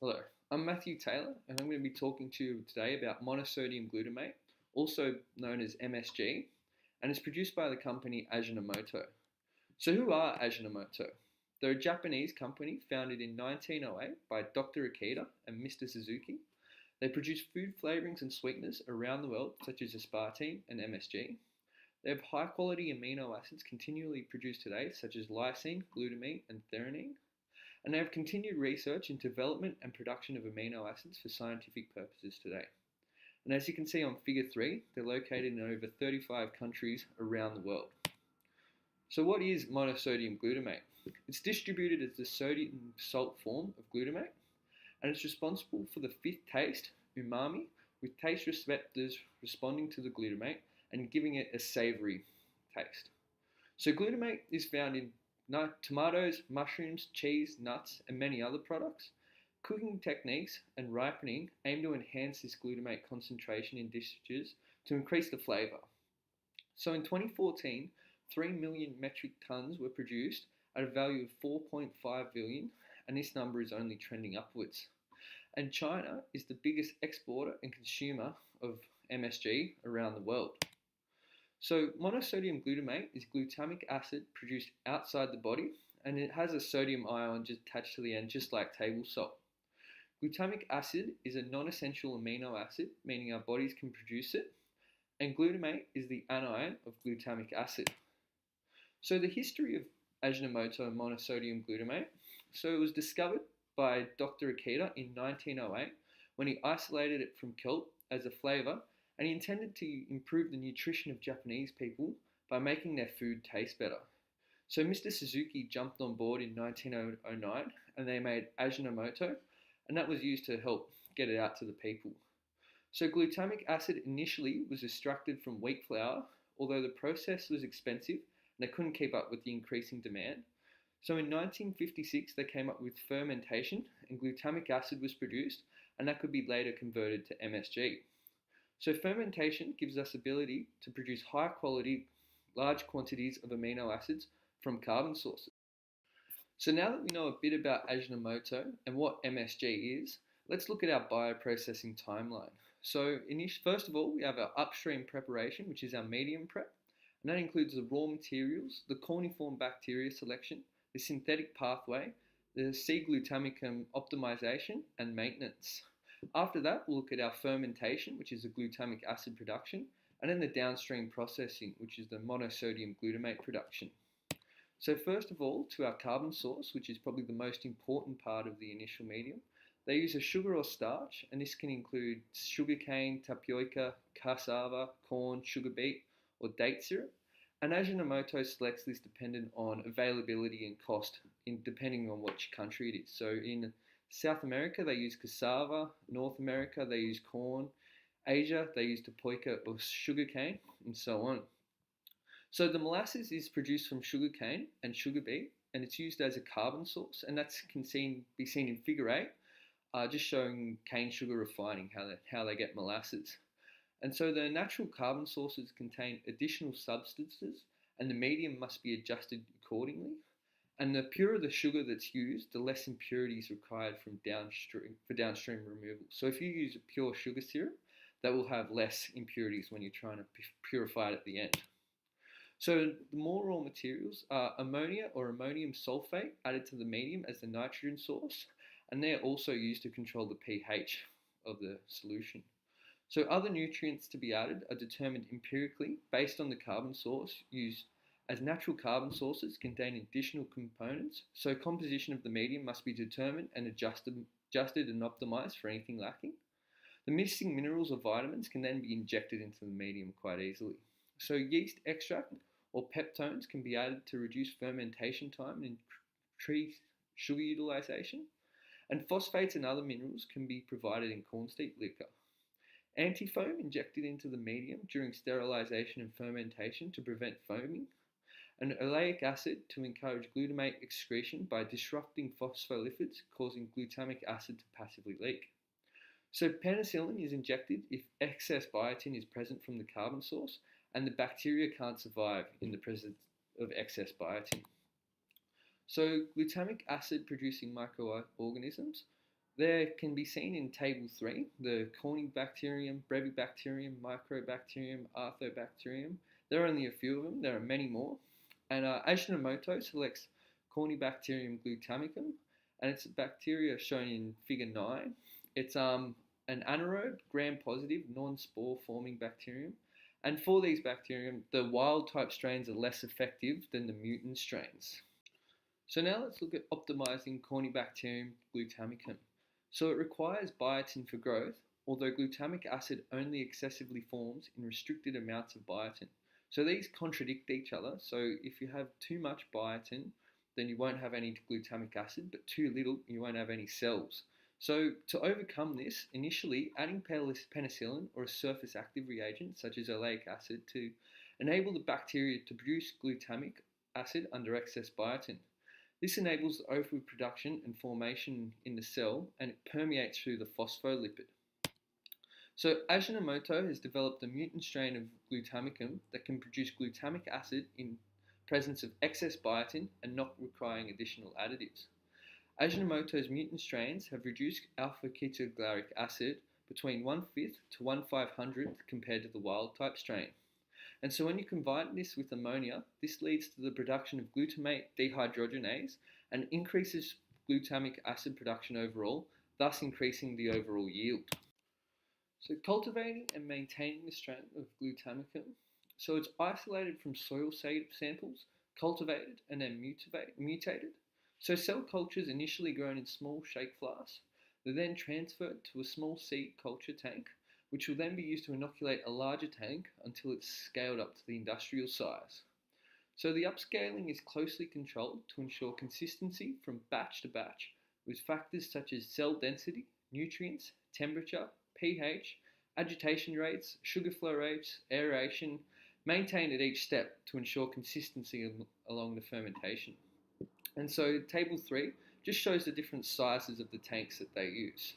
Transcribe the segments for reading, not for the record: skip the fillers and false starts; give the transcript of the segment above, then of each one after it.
Hello, I'm Matthew Taylor, and I'm going to be talking to you today about monosodium glutamate, also known as MSG, and it's produced by the company Ajinomoto. So, who are Ajinomoto? They're a Japanese company founded in 1908 by Dr. Ikeda and Mr. Suzuki. They produce food flavorings and sweeteners around the world, such as aspartame and MSG. They have high quality amino acids continually produced today, such as lysine, glutamine, and threonine, and they have continued research in development and production of amino acids for scientific purposes today. And as you can see on figure 3, they're located in over 35 countries around the world. So what is monosodium glutamate? It's distributed as the sodium salt form of glutamate, and it's responsible for the fifth taste, umami, with taste receptors responding to the glutamate and giving it a savory taste. So glutamate is found in tomatoes, mushrooms, cheese, nuts, and many other products. Cooking techniques and ripening aim to enhance this glutamate concentration in dishes to increase the flavour. So in 2014, 3 million metric tonnes were produced at a value of 4.5 billion, and this number is only trending upwards. And China is the biggest exporter and consumer of MSG around the world. So monosodium glutamate is glutamic acid produced outside the body, and it has a sodium ion just attached to the end, just like table salt. Glutamic acid is a non-essential amino acid, meaning our bodies can produce it, and glutamate is the anion of glutamic acid. So the history of Ajinomoto monosodium glutamate. So it was discovered by Dr. Ikeda in 1908 when he isolated it from kelp as a flavour, and he intended to improve the nutrition of Japanese people by making their food taste better. So Mr. Suzuki jumped on board in 1909 and they made Ajinomoto, and that was used to help get it out to the people. So glutamic acid initially was extracted from wheat flour, although the process was expensive and they couldn't keep up with the increasing demand. So in 1956 they came up with fermentation and glutamic acid was produced, and that could be later converted to MSG. So fermentation gives us ability to produce high quality, large quantities of amino acids from carbon sources. So now that we know a bit about Ajinomoto and what MSG is, let's look at our bioprocessing timeline. So first of all, we have our upstream preparation, which is our medium prep, and that includes the raw materials, the corniform bacteria selection, the synthetic pathway, the C-glutamicum optimization, and maintenance. After that, we'll look at our fermentation, which is the glutamic acid production, and then the downstream processing, which is the monosodium glutamate production. So first of all, to our carbon source, which is probably the most important part of the initial medium, they use a sugar or starch, and this can include sugarcane, tapioca, cassava, corn, sugar beet, or date syrup. And Ajinomoto selects this dependent on availability and cost, depending on which country it is. So in South America, they use cassava. North America, they use corn. Asia, they use tapioca or sugarcane, and so on. So the molasses is produced from sugarcane and sugar beet, and it's used as a carbon source, and that can be seen in figure 8, just showing cane sugar refining, how they get molasses. And so the natural carbon sources contain additional substances, and the medium must be adjusted accordingly. And the purer the sugar that's used, the less impurities required for downstream removal. So if you use a pure sugar syrup, that will have less impurities when you're trying to purify it at the end. So the more raw materials are ammonia or ammonium sulfate added to the medium as the nitrogen source, and they're also used to control the pH of the solution. So other nutrients to be added are determined empirically based on the carbon source used, as natural carbon sources contain additional components, so composition of the medium must be determined and adjusted and optimized for anything lacking. The missing minerals or vitamins can then be injected into the medium quite easily. So yeast extract or peptones can be added to reduce fermentation time and increase sugar utilization. And phosphates and other minerals can be provided in cornstarch liquor. Antifoam injected into the medium during sterilization and fermentation to prevent foaming. And oleic acid to encourage glutamate excretion by disrupting phospholipids, causing glutamic acid to passively leak. So penicillin is injected if excess biotin is present from the carbon source and the bacteria can't survive in the presence of excess biotin. So glutamic acid producing microorganisms There can be seen in Table 3 the Corynebacterium, Brevibacterium, Microbacterium, Arthobacterium. There are only a few of them, there are many more. And Ajinomoto selects Corynebacterium glutamicum, and it's a bacteria shown in figure 9. It's an anaerobe, gram-positive, non-spore forming bacterium. And for these bacterium, the wild type strains are less effective than the mutant strains. So now let's look at optimizing Corynebacterium glutamicum. So it requires biotin for growth, although glutamic acid only excessively forms in restricted amounts of biotin. So these contradict each other. So if you have too much biotin, then you won't have any glutamic acid, but too little, you won't have any cells. So to overcome this, initially adding penicillin or a surface active reagent such as oleic acid to enable the bacteria to produce glutamic acid under excess biotin. This enables the overproduction and formation in the cell, and it permeates through the phospholipid. So Ajinomoto has developed a mutant strain of glutamicum that can produce glutamic acid in presence of excess biotin and not requiring additional additives. Ajinomoto's mutant strains have reduced alpha-ketoglycolic acid between 1/5 to 1/500th compared to the wild type strain. And so when you combine this with ammonia, this leads to the production of glutamate dehydrogenase and increases glutamic acid production overall, thus increasing the overall yield. So cultivating and maintaining the strain of glutamicum. So it's isolated from soil samples, cultivated and then mutated. So cell cultures initially grown in small shake flasks, they're then transferred to a small seed culture tank, which will then be used to inoculate a larger tank until it's scaled up to the industrial size. So the upscaling is closely controlled to ensure consistency from batch to batch with factors such as cell density, nutrients, temperature, pH, agitation rates, sugar flow rates, aeration, maintained at each step to ensure consistency along the fermentation. And so table 3 just shows the different sizes of the tanks that they use.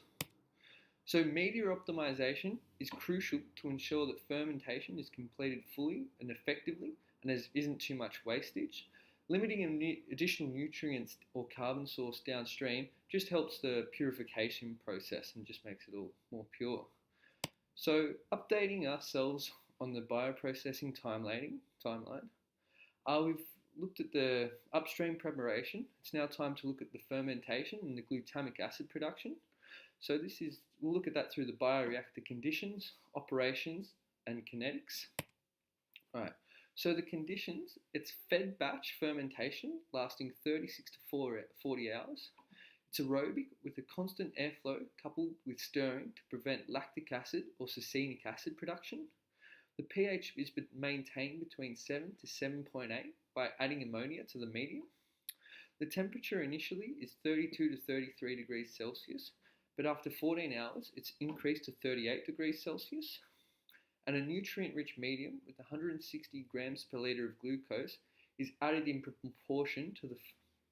So media optimization is crucial to ensure that fermentation is completed fully and effectively and there isn't too much wastage. Limiting additional nutrients or carbon source downstream just helps the purification process and just makes it all more pure. So updating ourselves on the bioprocessing timeline, we've looked at the upstream preparation. It's now time to look at the fermentation and the glutamic acid production. So we'll look at that through the bioreactor conditions, operations, and kinetics. All right, so the conditions, it's fed batch fermentation lasting 36 to 40 hours. It's aerobic with a constant airflow coupled with stirring to prevent lactic acid or succinic acid production. The pH is maintained between 7 to 7.8 by adding ammonia to the medium. The temperature initially is 32 to 33 degrees Celsius, but after 14 hours, it's increased to 38 degrees Celsius. And a nutrient-rich medium with 160 grams per litre of glucose is added in proportion to the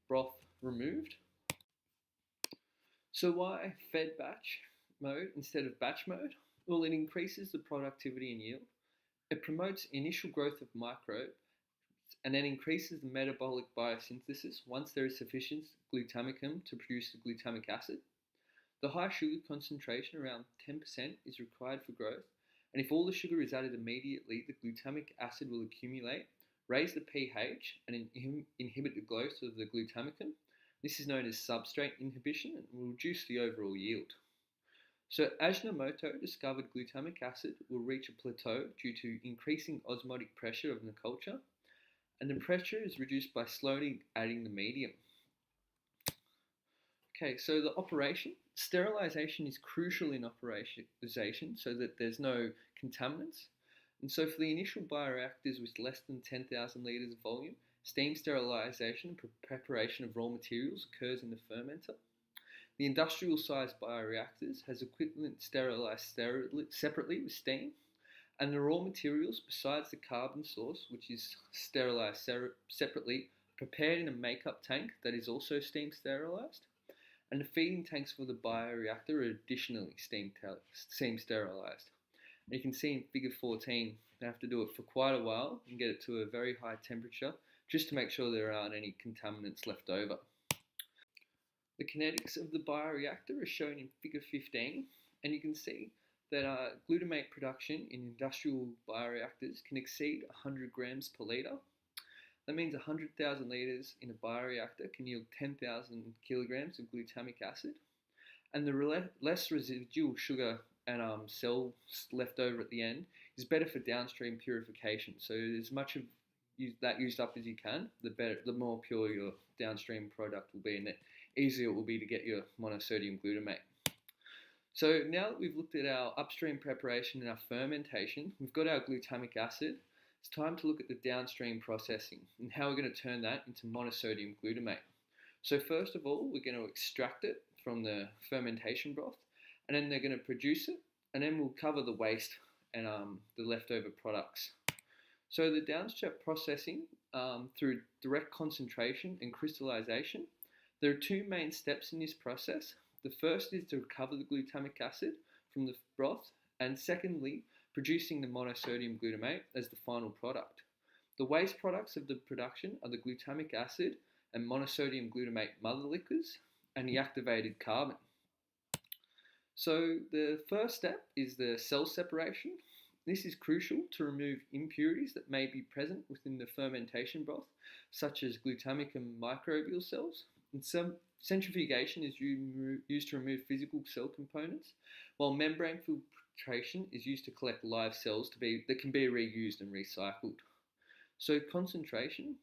broth removed. So why fed batch mode instead of batch mode? Well, it increases the productivity and yield. It promotes initial growth of microbes and then increases the metabolic biosynthesis once there is sufficient glutamicum to produce the glutamic acid. The high sugar concentration, around 10%, is required for growth, and if all the sugar is added immediately, the glutamic acid will accumulate, raise the pH, and inhibit the growth of the glutamicum. This is known as substrate inhibition and will reduce the overall yield. So Ajinomoto discovered glutamic acid will reach a plateau due to increasing osmotic pressure of the culture, and the pressure is reduced by slowly adding the medium. Okay, so the operation. Sterilization is crucial in operationalization so that there's no contaminants. And so for the initial bioreactors with less than 10,000 litres of volume, steam sterilization and preparation of raw materials occurs in the fermenter. The industrial sized bioreactors has equipment sterilized separately with steam, and the raw materials besides the carbon source, which is sterilized separately, prepared in a makeup tank that is also steam sterilized. And the feeding tanks for the bioreactor are additionally steam sterilized. And you can see in figure 14, they have to do it for quite a while and get it to a very high temperature just to make sure there aren't any contaminants left over. The kinetics of the bioreactor are shown in figure 15, and you can see that glutamate production in industrial bioreactors can exceed 100 grams per litre. That means 100,000 litres in a bioreactor can yield 10,000 kilograms of glutamic acid, and the less residual sugar and cells left over at the end is better for downstream purification. So as much of that used up as you can, the more pure your downstream product will be, and the easier it will be to get your monosodium glutamate. So now that we've looked at our upstream preparation and our fermentation, we've got our glutamic acid. It's time to look at the downstream processing and how we're going to turn that into monosodium glutamate. So first of all, we're going to extract it from the fermentation broth, and then they're going to produce it, and then we'll cover the waste and the leftover products. So the downstream processing through direct concentration and crystallization, there are two main steps in this process. The first is to recover the glutamic acid from the broth, and secondly, producing the monosodium glutamate as the final product. The waste products of the production are the glutamic acid and monosodium glutamate mother liquors and the activated carbon. So the first step is the cell separation. This is crucial to remove impurities that may be present within the fermentation broth, such as glutamic and microbial cells. And some centrifugation is used to remove physical cell components, while membrane filtration is used to collect live cells that can be reused and recycled. So concentration,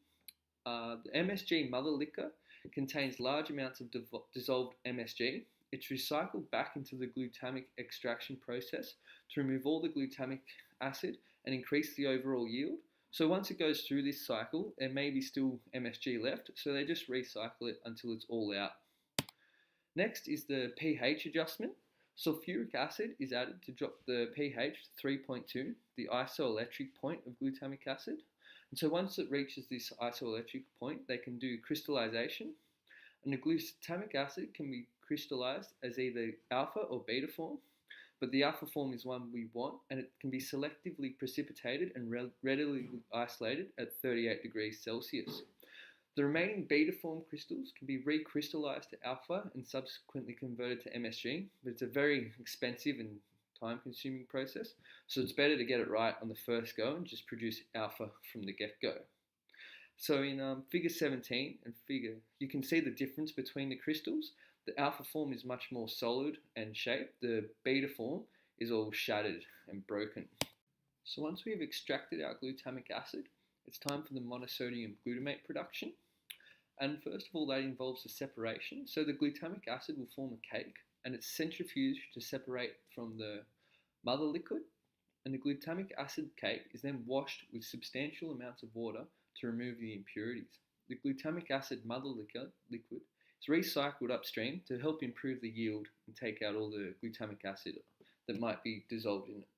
the MSG mother liquor contains large amounts of dissolved MSG. It's recycled back into the glutamic extraction process to remove all the glutamic acid and increase the overall yield. So once it goes through this cycle, there may be still MSG left, so they just recycle it until it's all out. Next is the pH adjustment. Sulfuric acid is added to drop the pH to 3.2, the isoelectric point of glutamic acid. And so once it reaches this isoelectric point, they can do crystallization, and the glutamic acid can be crystallized as either alpha or beta form, but the alpha form is one we want, and it can be selectively precipitated and readily isolated at 38 degrees Celsius. The remaining beta form crystals can be recrystallized to alpha and subsequently converted to MSG, but it's a very expensive and time-consuming process, so it's better to get it right on the first go and just produce alpha from the get-go. So in figure 17 and you can see the difference between the crystals. The alpha form is much more solid and shaped. The beta form is all shattered and broken. So once we've extracted our glutamic acid, it's time for the monosodium glutamate production. And first of all, that involves the separation. So the glutamic acid will form a cake, and it's centrifuged to separate from the mother liquid. And the glutamic acid cake is then washed with substantial amounts of water to remove the impurities. The glutamic acid mother liquid is recycled upstream to help improve the yield and take out all the glutamic acid that might be dissolved in it.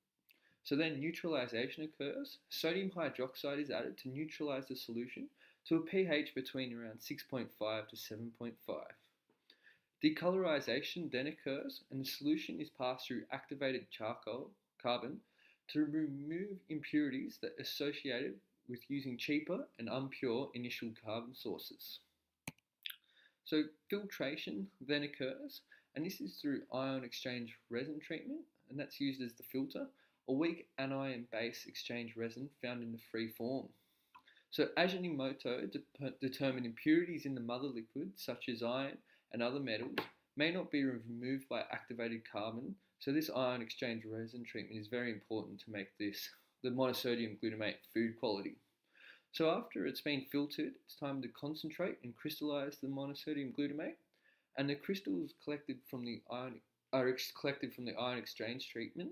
So then neutralization occurs. Sodium hydroxide is added to neutralize the solution to a pH between around 6.5 to 7.5. Decolorization then occurs, and the solution is passed through activated carbon to remove impurities that are associated with using cheaper and impure initial carbon sources. So filtration then occurs, and this is through ion exchange resin treatment, and that's used as the filter, a weak anion base exchange resin found in the free form. So Ajinomoto determined impurities in the mother liquid, such as iron and other metals, may not be removed by activated carbon, so this ion exchange resin treatment is very important to make the monosodium glutamate food quality. So after it's been filtered, it's time to concentrate and crystallize the monosodium glutamate, and the crystals collected from the ion exchange treatment,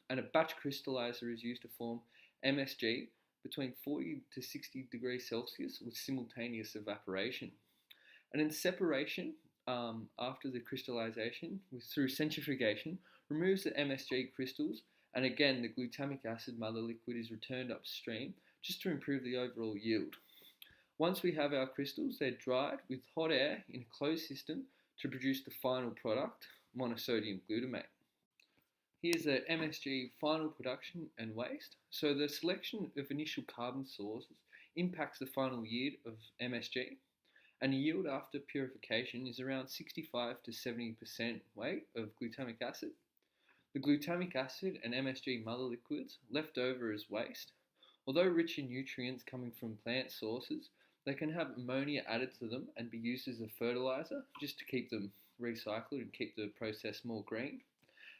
and a batch crystallizer is used to form MSG between 40 to 60 degrees Celsius with simultaneous evaporation. And then separation after the crystallization through centrifugation removes the MSG crystals, and again the glutamic acid mother liquid is returned upstream just to improve the overall yield. Once we have our crystals, they're dried with hot air in a closed system to produce the final product, monosodium glutamate. Here's the MSG final production and waste. So the selection of initial carbon sources impacts the final yield of MSG, and the yield after purification is around 65 to 70% weight of glutamic acid. The glutamic acid and MSG mother liquids left over as waste, although rich in nutrients coming from plant sources, they can have ammonia added to them and be used as a fertilizer just to keep them recycled and keep the process more green.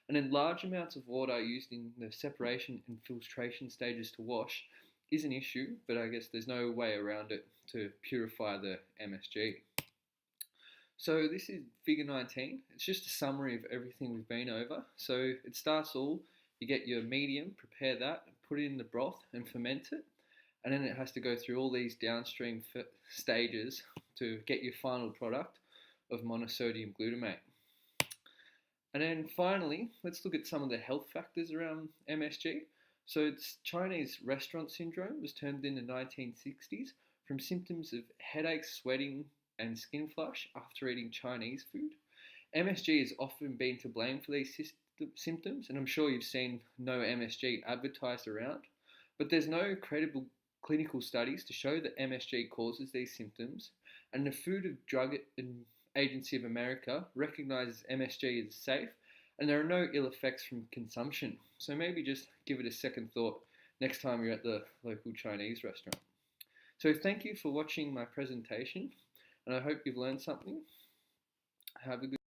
And then large amounts of water used in the separation and filtration stages to wash is an issue, but I guess there's no way around it to purify the MSG. So this is figure 19. It's just a summary of everything we've been over. So it starts all, you get your medium, prepare that, put it in the broth and ferment it. And then it has to go through all these downstream stages to get your final product of monosodium glutamate. And then finally, let's look at some of the health factors around MSG. So it's Chinese restaurant syndrome was termed in the 1960s from symptoms of headaches, sweating, and skin flush after eating Chinese food. MSG has often been to blame for these symptoms, and I'm sure you've seen no MSG advertised around, but there's no credible clinical studies to show that MSG causes these symptoms, and the Food and Drug Agency of America recognizes MSG as safe, and there are no ill effects from consumption. So maybe just give it a second thought next time you're at the local Chinese restaurant. So thank you for watching my presentation, and I hope you've learned something. Have a good